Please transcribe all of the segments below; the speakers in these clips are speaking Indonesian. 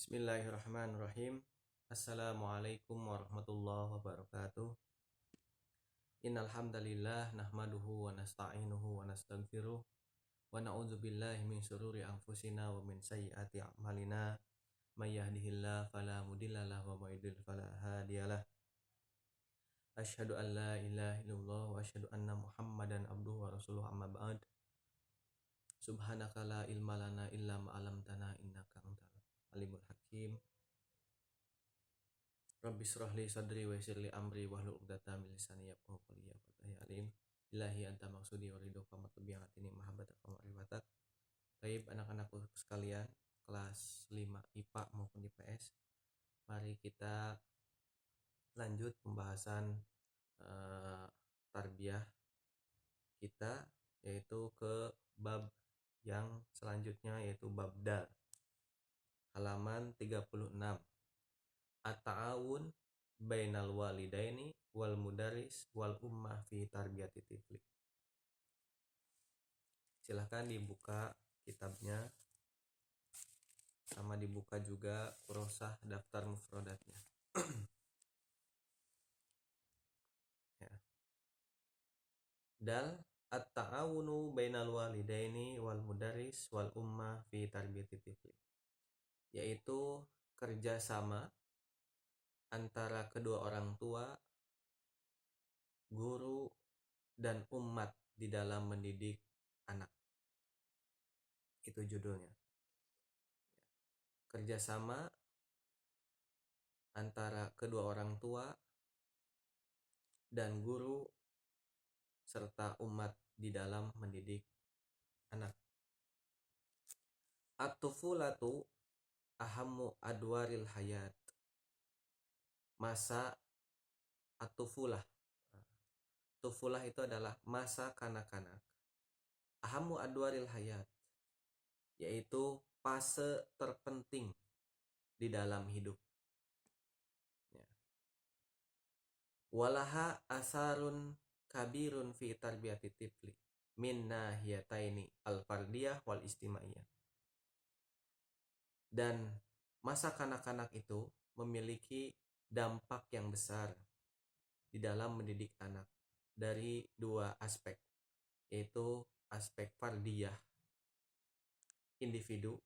Bismillahirrahmanirrahim. Assalamualaikum warahmatullahi wabarakatuh. Innal hamdalillah nahmaduhu wa nasta'inuhu wa nastaghfiruh wa na'udzubillahi min syururi anfusina wa min sayyiati a'malina. May yahdihillahu fala mudhillalah wa may yudhlil fala hadiyalah. Asyhadu an la ilaha illallah wa asyhadu anna Muhammadan abduhu wa rasuluhu amma ba'd. Subhanaka la ilma lana illa ma 'allamtana innaka antal alimul hakim. Rabbi shrah li sadri wa yassir li amri wahlul 'uqdatam min lisani yafqahu qawli ya fatah alim. Ilahi anta maksudi wa ridhoka matlubiatini mahabbatak wa ma'rifatak. Baik anak-anakku sekalian, kelas 5 IPA maupun IPS, mari kita lanjut pembahasan tarbiyah kita, yaitu ke bab yang selanjutnya, yaitu bab dal, halaman 36. At-ta'awun bainal walidaini wal mudaris wal ummah fi tarbiyati tifli. Silahkan dibuka kitabnya, sama dibuka juga kurosah daftar mufradatnya. Ya. Dal at-ta'awunu bainal walidaini wal mudaris wal ummah fi tarbiyati tifli, yaitu kerjasama antara kedua orang tua, guru, dan umat di dalam mendidik anak. Itu judulnya. Kerjasama antara kedua orang tua dan guru serta umat di dalam mendidik anak. At-tufulatu ahammu adwaril hayat. Masa at-tufulah. Tufulah itu adalah masa kanak-kanak. Ahammu adwaril hayat, yaitu fase terpenting di dalam hidup. Ya. Walaha asarun kabirun fi tarbiyati tifli min nahiyataini al-fardiyah wal istimaiyah. Dan masa kanak-kanak itu memiliki dampak yang besar di dalam mendidik anak dari dua aspek, yaitu aspek fardiyah, individu,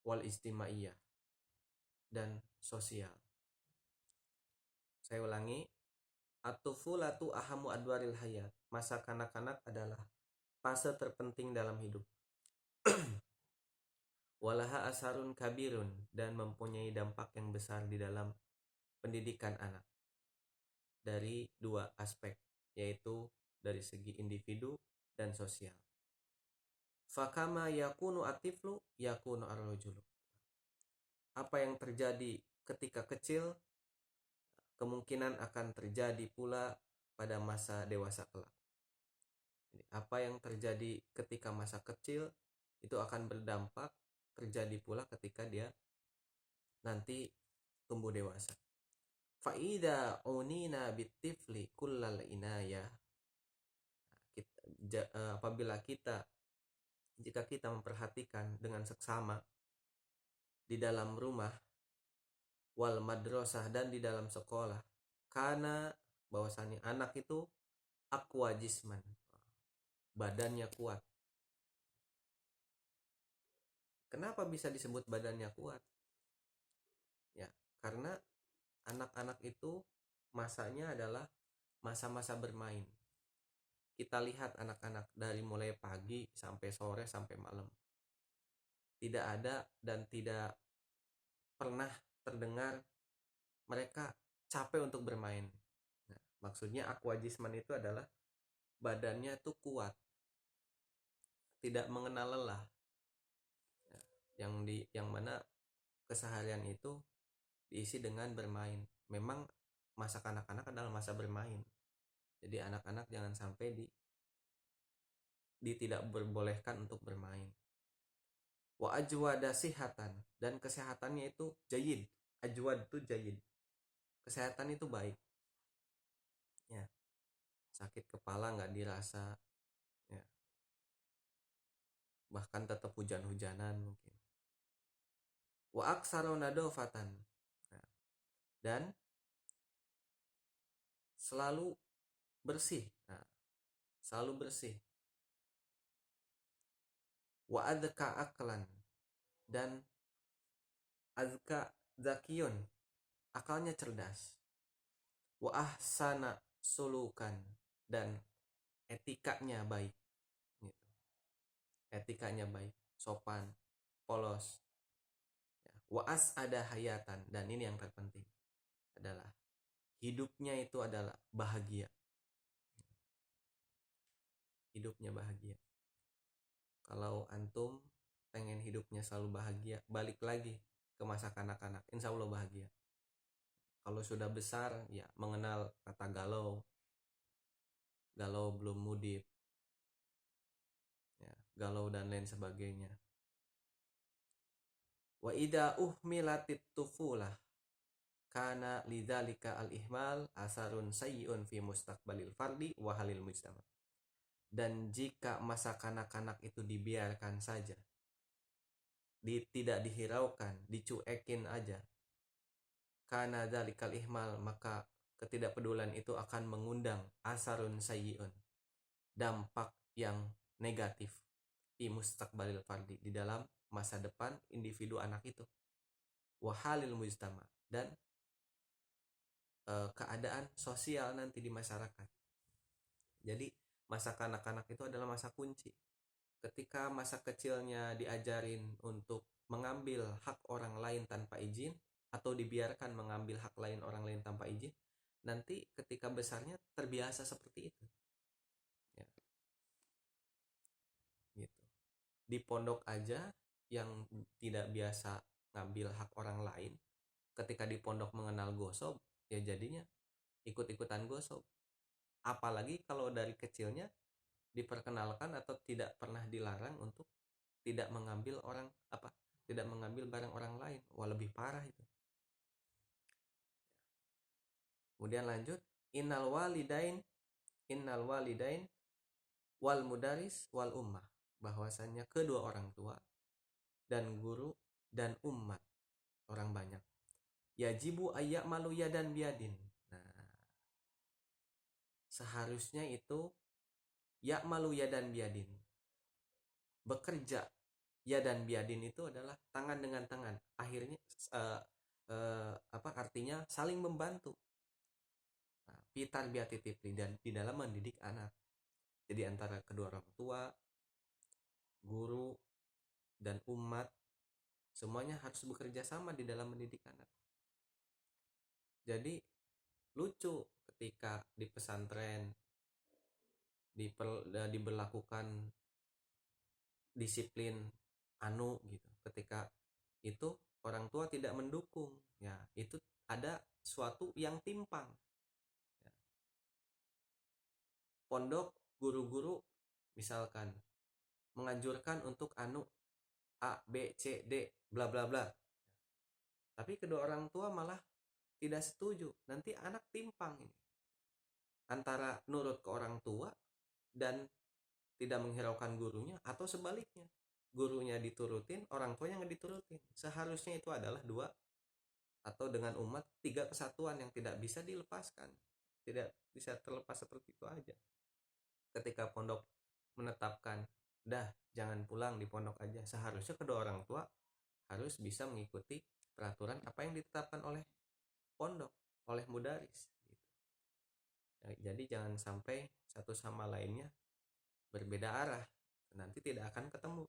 wal istimaiyah, dan sosial. Saya ulangi, at-tufulatu ahamu adwaril hayat. Masa kanak-kanak adalah fase terpenting dalam hidup. Walaha asarun kabirun, dan mempunyai dampak yang besar di dalam pendidikan anak dari dua aspek, yaitu dari segi individu dan sosial. Fakama yakunu atiflu yakunu arrojulu. Apa yang terjadi ketika kecil kemungkinan akan terjadi pula pada masa dewasa kelak. Apa yang terjadi ketika masa kecil itu akan berdampak terjadi pula ketika dia nanti tumbuh dewasa. Fa'ida unina bitifli kullal inayah. Apabila jika kita memperhatikan dengan seksama di dalam rumah, wal madrasah, dan di dalam sekolah, karena bahwasanya anak itu aqwa jisman, badannya kuat. Kenapa bisa disebut badannya kuat? Ya, karena anak-anak itu masanya adalah masa-masa bermain. Kita lihat anak-anak dari mulai pagi sampai sore sampai malam. Tidak ada dan tidak pernah terdengar mereka capek untuk bermain. Nah, maksudnya aqwa jisman itu adalah badannya itu kuat, tidak mengenal lelah. Yang mana keseharian itu diisi dengan bermain. Memang masa kanak-kanak adalah masa bermain. Jadi anak-anak jangan sampai tidak berbolehkan untuk bermain. Wa ajwada sihatan, dan kesehatannya itu jayid. Ajwad itu jayid. Kesehatan itu baik. Ya. Sakit kepala nggak dirasa. Ya. Bahkan tetap hujan-hujanan mungkin. wa aksaro nadofatan. Nah, dan selalu bersih. Nah, selalu bersih. Wa adka aklan, dan azka zakiyun, akalnya cerdas. Wa ahsana sulukan, dan etikanya baik. Gitu. Etikanya baik, sopan, polos. Wa ada hayatan, dan ini yang terpenting adalah hidupnya itu adalah bahagia. Hidupnya bahagia. Kalau antum pengen hidupnya selalu bahagia, balik lagi ke masa kanak-kanak, insya Allah bahagia. Kalau sudah besar, ya mengenal kata galau, galau belum mudip, ya, galau dan lain sebagainya. Wa idza uhmilatit tufulah kana lidzalika al-ihmal asarun sayyi'un fi mustaqbalil fardi wa halil mujtama. Dan jika masa kanak-kanak itu dibiarkan saja, tidak dihiraukan, dicuekin aja, kana dzalikal ihmal, maka ketidakpedulian itu akan mengundang asarun sayyi'un, dampak yang negatif di mustaqbalil fardi, di dalam masa depan individu anak itu, wahalil mujtama, dan keadaan sosial nanti di masyarakat. Jadi masa kanak-kanak itu adalah masa kunci. Ketika masa kecilnya diajarin untuk mengambil hak orang lain tanpa izin, atau dibiarkan mengambil hak lain orang lain tanpa izin, nanti ketika besarnya terbiasa seperti itu, ya, gitu. Di pondok aja yang tidak biasa ngambil hak orang lain, ketika di pondok mengenal gosok, ya jadinya ikut-ikutan gosok. Apalagi kalau dari kecilnya diperkenalkan atau tidak pernah dilarang untuk tidak mengambil tidak mengambil barang orang lain. Wah, lebih parah itu. Kemudian lanjut, innal walidain wal mudaris wal ummah, bahwasannya kedua orang tua dan guru dan umat, orang banyak, yajibu ayyak malu yadan biadin. Nah, seharusnya itu yak malu yadan biadin, bekerja yadan biadin itu adalah tangan dengan tangan. Akhirnya artinya saling membantu. Nah, pitar biati tifli, dan di dalam mendidik anak. Jadi antara kedua orang tua, guru, dan umat, semuanya harus bekerja sama di dalam mendidik anak. Jadi lucu ketika di pesantren diberlakukan disiplin gitu. Ketika itu orang tua tidak mendukung, ya itu ada suatu yang timpang. Ya. Pondok guru-guru misalkan menganjurkan untuk A, B, C, D, bla bla bla. Tapi kedua orang tua malah tidak setuju. Nanti anak timpang ini. Antara nurut ke orang tua dan tidak menghiraukan gurunya, atau sebaliknya. Gurunya diturutin, orang tuanya nggak diturutin. Seharusnya itu adalah dua, atau dengan umat, tiga kesatuan yang tidak bisa dilepaskan. Tidak bisa terlepas seperti itu aja. Ketika pondok menetapkan, dah jangan pulang di pondok aja, seharusnya kedua orang tua harus bisa mengikuti peraturan apa yang ditetapkan oleh pondok, oleh mudaris gitu. Jadi jangan sampai satu sama lainnya berbeda arah, nanti tidak akan ketemu.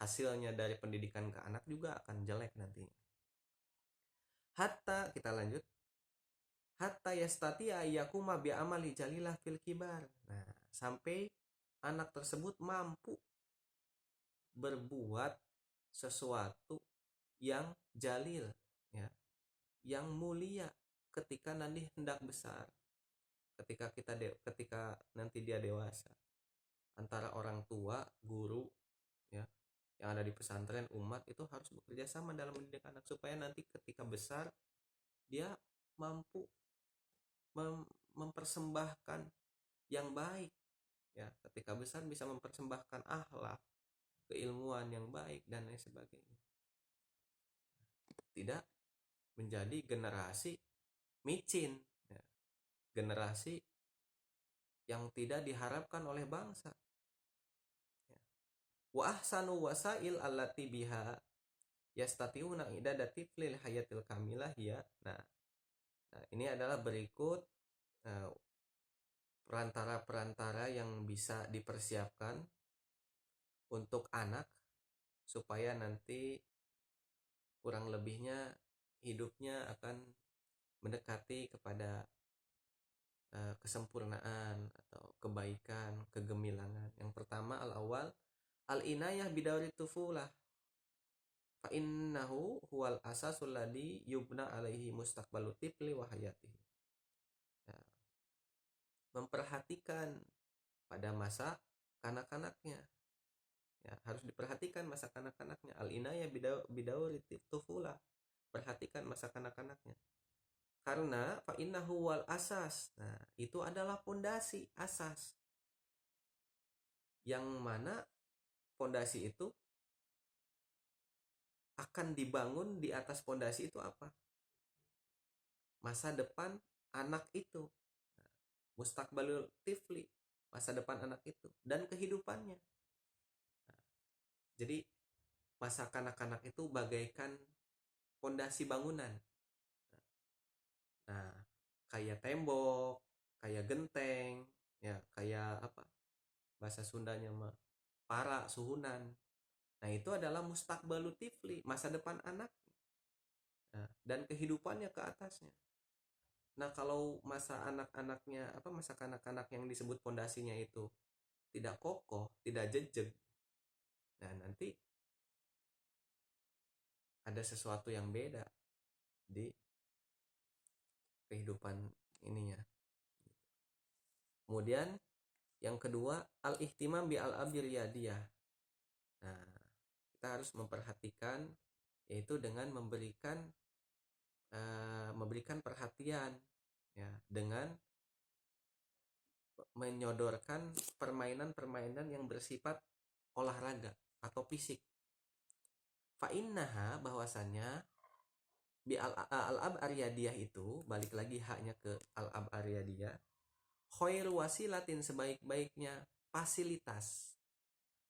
Hasilnya dari pendidikan ke anak juga akan jelek nantinya. Hatta, kita lanjut, hatta yastati ayyakuma bi amali jalilah fil kibar. Nah, sampai anak tersebut mampu berbuat sesuatu yang jalil, ya, yang mulia ketika nanti hendak besar, ketika nanti dia dewasa. Antara orang tua, guru, ya, yang ada di pesantren, umat, itu harus bekerja sama dalam mendidik anak supaya nanti ketika besar dia mampu mempersembahkan yang baik, ya, ketika besar bisa mempersembahkan akhlak, keilmuan yang baik, dan lain sebagainya. tidak menjadi generasi micin, ya, generasi yang tidak diharapkan oleh bangsa. Ya. Wa ahsanu wasail allati biha yastatiuna idadati fil hayatil kamilah ya. Nah, ini adalah berikut perantara-perantara yang bisa dipersiapkan untuk anak supaya nanti kurang lebihnya hidupnya akan mendekati kepada kesempurnaan atau kebaikan, kegemilangan. Yang pertama al-awwal al-inayah bidawri tufulah fa innahu huwal asasul ladzi yubna alaihi mustaqbalu tifli wa hayatihi. Ya, memperhatikan pada masa kanak-kanaknya. Ya, harus diperhatikan masa kanak-kanaknya. Al-inayah bidawri tufulah. Perhatikan masa kanak-kanaknya. Karena fa innahu wal asas. Nah, itu adalah pondasi, asas. Yang mana pondasi itu akan dibangun di atas pondasi itu apa? Masa depan anak itu. Mustaqbalul tifli, masa depan anak itu dan kehidupannya. Jadi masa kanak-kanak itu bagaikan pondasi bangunan. Nah, kayak tembok, kayak genteng, ya kayak apa? Bahasa Sundanya mah para suhunan. Nah, itu adalah mustaqbalu tifli, masa depan anak. Nah, dan kehidupannya ke atasnya. Nah, kalau masa anak-anaknya masa kanak-kanak yang disebut pondasinya itu tidak kokoh, tidak jejeg. Nah, nanti ada sesuatu yang beda di kehidupan ininya. Kemudian yang kedua al-ihtimam bi al-abiriyadiyah. Nah, kita harus memperhatikan yaitu dengan memberikan perhatian ya dengan menyodorkan permainan-permainan yang bersifat olahraga atau fisik. Fa'innaha bahwasannya bi al-ab ariyadiyah itu balik lagi haknya ke al-ab ariyadiyah khairu wasilatin sebaik-baiknya fasilitas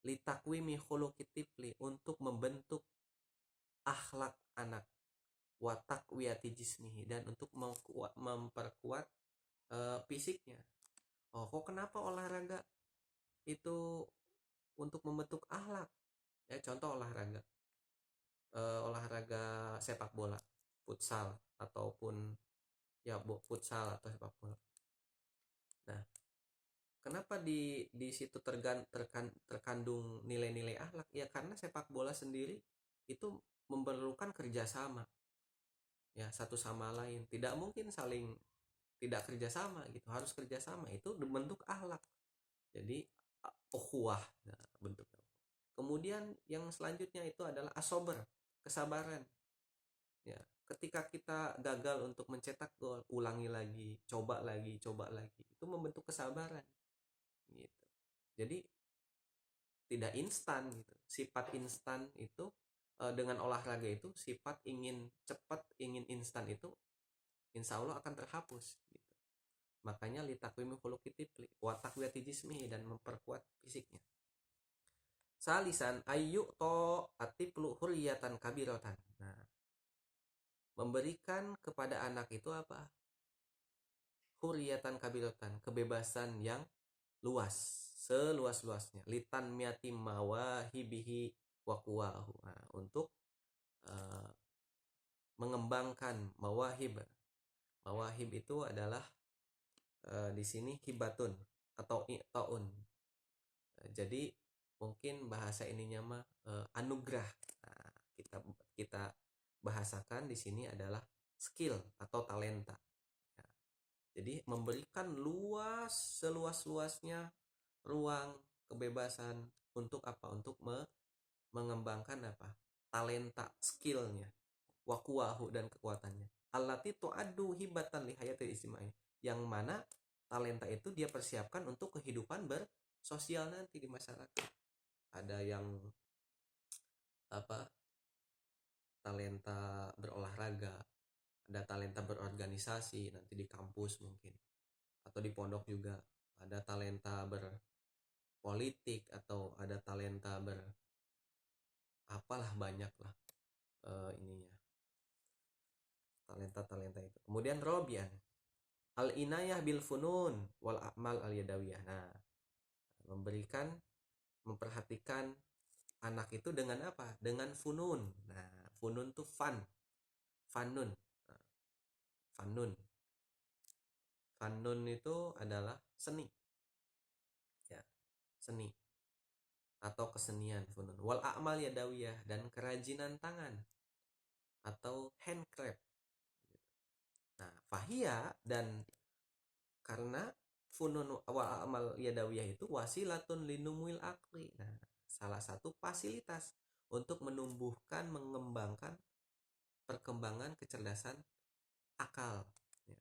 litakwimi khuluqi tifli untuk membentuk akhlak anak wa taqwiyati jismihi dan untuk memperkuat fisiknya. Oh, kok kenapa olahraga itu untuk membentuk akhlak? Ya, contoh olahraga sepak bola, futsal ataupun ya futsal atau sepak bola. Nah, kenapa di situ terkandung nilai-nilai akhlak? Ya karena sepak bola sendiri itu memerlukan kerjasama, ya satu sama lain. Tidak mungkin saling tidak kerjasama gitu, harus kerjasama. Itu bentuk akhlak. Jadi ukhuwah, nah, bentuknya. Kemudian yang selanjutnya itu adalah asober, kesabaran. Ya, ketika kita gagal untuk mencetak gol, ulangi lagi, coba lagi, coba lagi. Itu membentuk kesabaran gitu. Jadi tidak instan gitu. Sifat instan itu dengan olahraga itu sifat ingin cepat, ingin instan itu insya Allah akan terhapus gitu. Makanya litakwimi khuluqi tifli wa taqwiyati jismihi dan memperkuat fisiknya. Salisan ayu to atiflu hurriyatan kabiratan. Nah, memberikan kepada anak itu apa? Hurriyatan kabiratan, kebebasan yang luas, seluas-luasnya. Litan miati mawahibihi wa quwahu. Nah, untuk uh, mengembangkan mawahib. Mawahib itu adalah di sini hibatun atau i'taun. Jadi mungkin bahasa ininya mah anugerah. Nah, kita bahasakan di sini adalah skill atau talenta. Ya. Jadi memberikan luas seluas-luasnya ruang kebebasan untuk apa? Untuk mengembangkan apa? Talenta, skillnya, wakuwahu dan kekuatannya. Allati tu'addu hibatan li hayatil ijtimai. Yang mana talenta itu dia persiapkan untuk kehidupan bersosial nanti di masyarakat. Ada yang talenta berolahraga berolahraga, ada talenta berorganisasi nanti di kampus mungkin, atau di pondok juga ada talenta berpolitik, atau ada talenta apalah banyak lah ininya talenta itu. Kemudian Robian al inayah bil funun wal amal al yadawiyah. Nah, memperhatikan anak itu dengan apa? Dengan funun. Nah, funun tuh fanun. Nah, fanun itu adalah seni, ya, seni atau kesenian funun. Wal amal yadawiyah, dan kerajinan tangan atau handcraft. Nah, fahia, dan karena funun wa amal yadawiyah itu wasilatun linumwil akli. Nah, salah satu fasilitas untuk menumbuhkan, mengembangkan perkembangan kecerdasan akal, ya.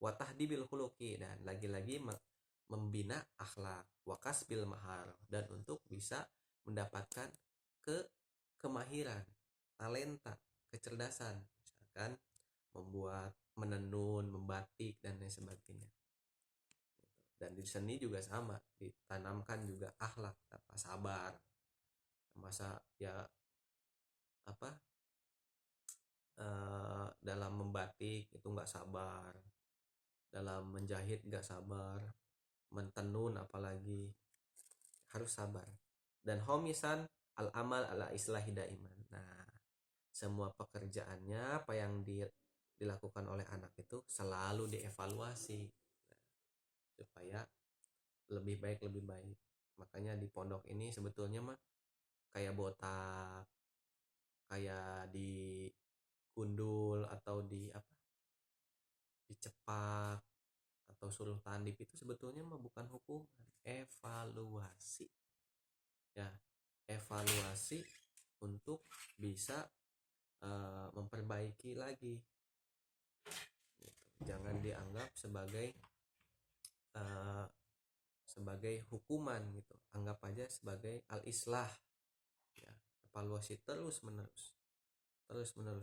Wa tahdibil khuluqi, dan lagi-lagi membina akhlak, wakas bil mahar, dan untuk bisa mendapatkan kemahiran, talenta, kecerdasan, misalkan membuat, menenun, membatik, dan lain sebagainya. Dan di seni juga sama, ditanamkan juga akhlak, apa, sabar, masa ya apa dalam membatik itu nggak sabar, dalam menjahit nggak sabar, mentenun apalagi harus sabar. Dan homisan al amal ala islahi daiman. Nah, semua pekerjaannya apa yang dilakukan oleh anak itu selalu dievaluasi, nah, supaya lebih baik. Makanya di pondok ini sebetulnya mah kayak botak, kayak di gundul, atau di apa, dicepak, atau suruh tandip, itu sebetulnya mah bukan hukuman, evaluasi, ya, evaluasi untuk bisa memperbaiki lagi, gitu. Jangan dianggap sebagai hukuman gitu, anggap aja sebagai al-islah, ya, evaluasi terus menerus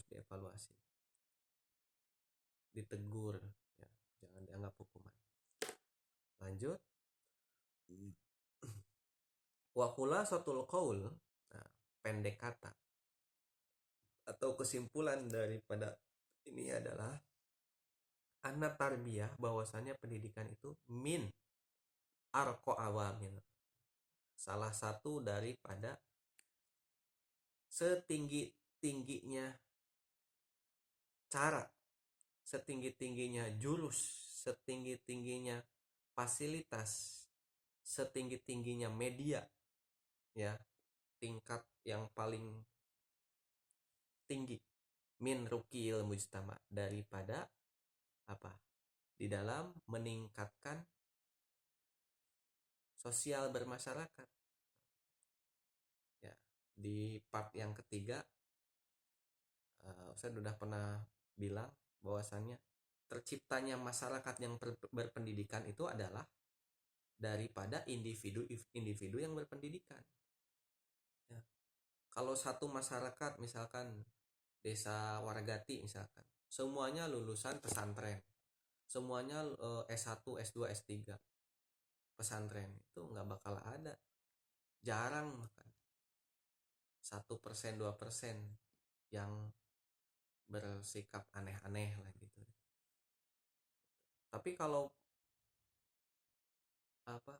dievaluasi, ditegur, ya, jangan dianggap hukuman. Lanjut. Wa khulasatul qaul, nah, pendek kata atau kesimpulan daripada ini adalah anna tarbiyah, bahwasannya pendidikan itu min arko awamil, salah satu daripada setinggi-tingginya cara, setinggi-tingginya jurus, setinggi-tingginya fasilitas, setinggi-tingginya media, ya, tingkat yang paling tinggi min rukil mujtama, daripada apa, di dalam meningkatkan sosial bermasyarakat, ya. Di part yang ketiga saya sudah pernah bilang bahwasannya terciptanya masyarakat yang berpendidikan itu adalah daripada individu yang berpendidikan, ya. Kalau satu masyarakat, misalkan desa Waragati misalkan, semuanya lulusan pesantren, semuanya S1, S2, S3 pesantren, itu nggak bakal ada, jarang, bahkan 1%, 2% yang bersikap aneh-aneh lah gitu. Tapi kalau apa,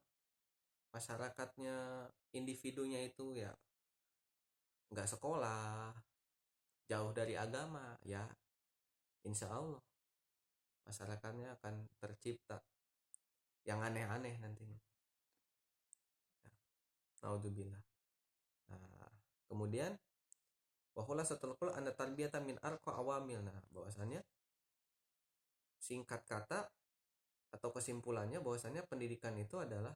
masyarakatnya, individunya itu ya nggak sekolah, jauh dari agama, ya insya Allah masyarakatnya akan tercipta yang aneh-aneh nantinya, ya. Naudzubillah. Nah, kemudian wahulah setelah anda tarbiyata min arqa awamil. Nah, bahwasannya singkat kata atau kesimpulannya bahwasannya pendidikan itu adalah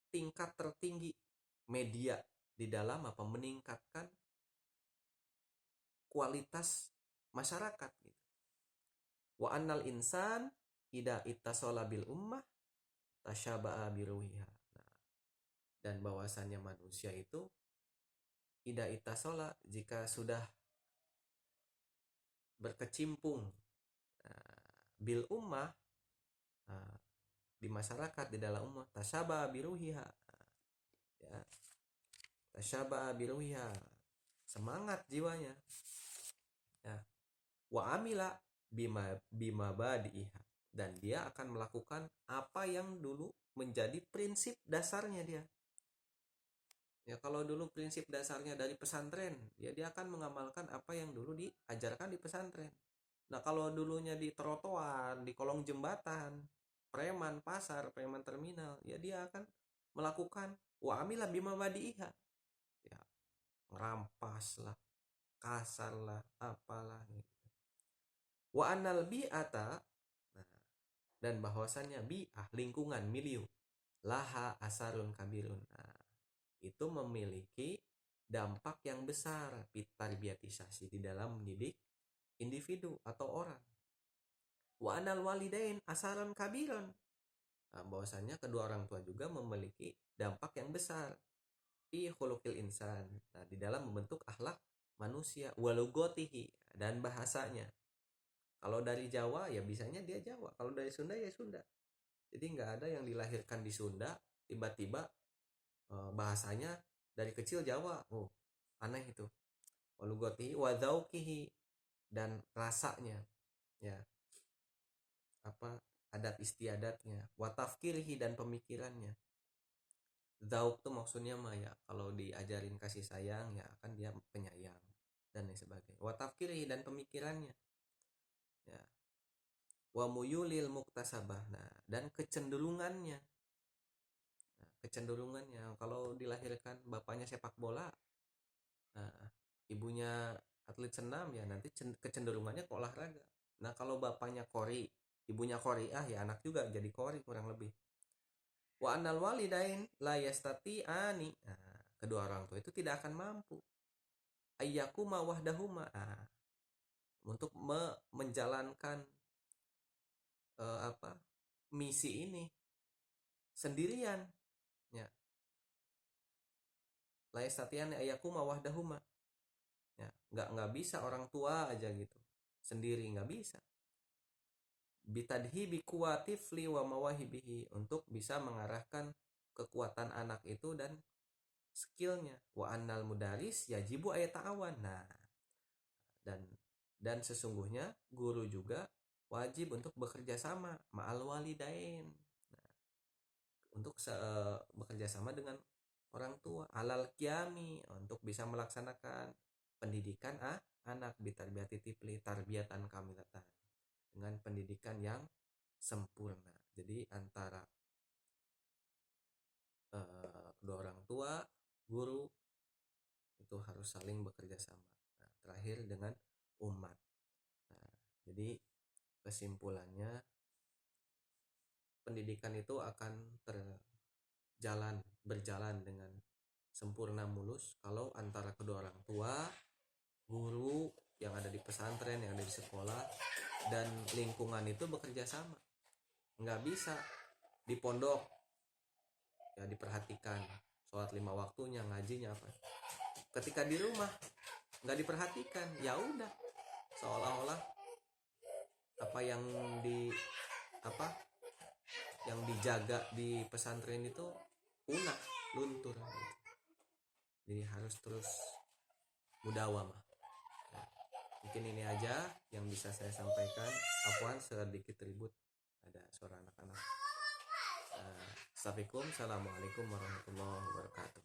tingkat tertinggi media di dalam apa, meningkatkan kualitas masyarakat gitu. Wa annal insan ida ittasala bil ummah tasyaba'a biruhiha. Nah, dan bahwasannya manusia itu ida ittasala, jika sudah berkecimpung bil ummah, di masyarakat, di dalam ummah, tasyaba biruhiha, ya, tasyaba biruhiha, semangat jiwanya, ya, wa amila bima badiha, dan dia akan melakukan apa yang dulu menjadi prinsip dasarnya dia. Ya, kalau dulu prinsip dasarnya dari pesantren, ya dia akan mengamalkan apa yang dulu diajarkan di pesantren. Nah, kalau dulunya di trotoar, di kolong jembatan, preman pasar, preman terminal, ya dia akan melakukan wa amila bima badiha. Ya, ngerampas lah, kasar lah, apalah gitu. Wa anal bi'ata, nah, dan bahwasannya bi'ah, lingkungan, milieu, laha asarun kabirun. Nah, itu memiliki dampak yang besar tarbiyatisasi di dalam mendidik individu atau orang. Wa anal walidain asaran kabiron. Nah, bahwasanya kedua orang tua juga memiliki dampak yang besar fi khuluqil insan. Nah, di dalam membentuk akhlak manusia, walugotihi, dan bahasanya. Kalau dari Jawa ya bisanya dia Jawa, kalau dari Sunda ya Sunda. Jadi nggak ada yang dilahirkan di Sunda tiba-tiba bahasanya dari kecil Jawa. Oh, aneh itu. Walugotihi wa dzauqihi, dan rasanya, ya, apa, adat istiadatnya, wa tafkirihi, dan pemikirannya. Zauq tuh maksudnya mah ya kalau diajarin kasih sayang ya akan dia penyayang dan lain sebagainya. Wa tafkirihi, dan pemikirannya, ya, wa muyulil muktasabah, nah, dan kecenderungannya. Nah, kecenderungannya kalau dilahirkan bapaknya sepak bola, nah, ibunya atlet senam, ya nanti kecenderungannya ke olahraga. Nah, kalau bapaknya kori, ibunya kori, ya anak juga jadi kori kurang lebih. Wa annal walidain la yastati'ani, nah, kedua orang tua itu tidak akan mampu ayyakuma wahdahuma, untuk menjalankan apa, misi ini sendirian, ya. La yastati'ani ayyakuma wahdahuma, ya, nggak bisa orang tua aja gitu sendiri, nggak bisa. Bitadhibi kuwatifli wa mawahibihi, untuk bisa mengarahkan kekuatan anak itu dan skillnya. Wa annal mudaris yajibu ayata'awan, nah, dan sesungguhnya guru juga wajib untuk bekerja sama ma'al walidain, nah, untuk bekerja sama dengan orang tua, alal kiami, untuk bisa melaksanakan pendidikan anak, bitarbiyati tifli tarbiyatan kamilatan, dengan pendidikan yang sempurna. Jadi antara kedua orang tua, guru, itu harus saling bekerja sama. Nah, terakhir dengan umat. Nah, jadi kesimpulannya, pendidikan itu akan berjalan dengan sempurna mulus kalau antara kedua orang tua, guru yang ada di pesantren, yang ada di sekolah, dan lingkungan itu bekerja sama. Nggak bisa di pondok ya diperhatikan sholat 5 waktunya, ngajinya apa, ketika di rumah nggak diperhatikan, ya udah seolah-olah apa yang dijaga di pesantren itu punah, luntur gitu. Jadi harus terus mudawamah. Nah, mungkin ini aja yang bisa saya sampaikan. Afwan sedikit ribut, ada suara anak-anak. Assalamualaikum warahmatullahi wabarakatuh.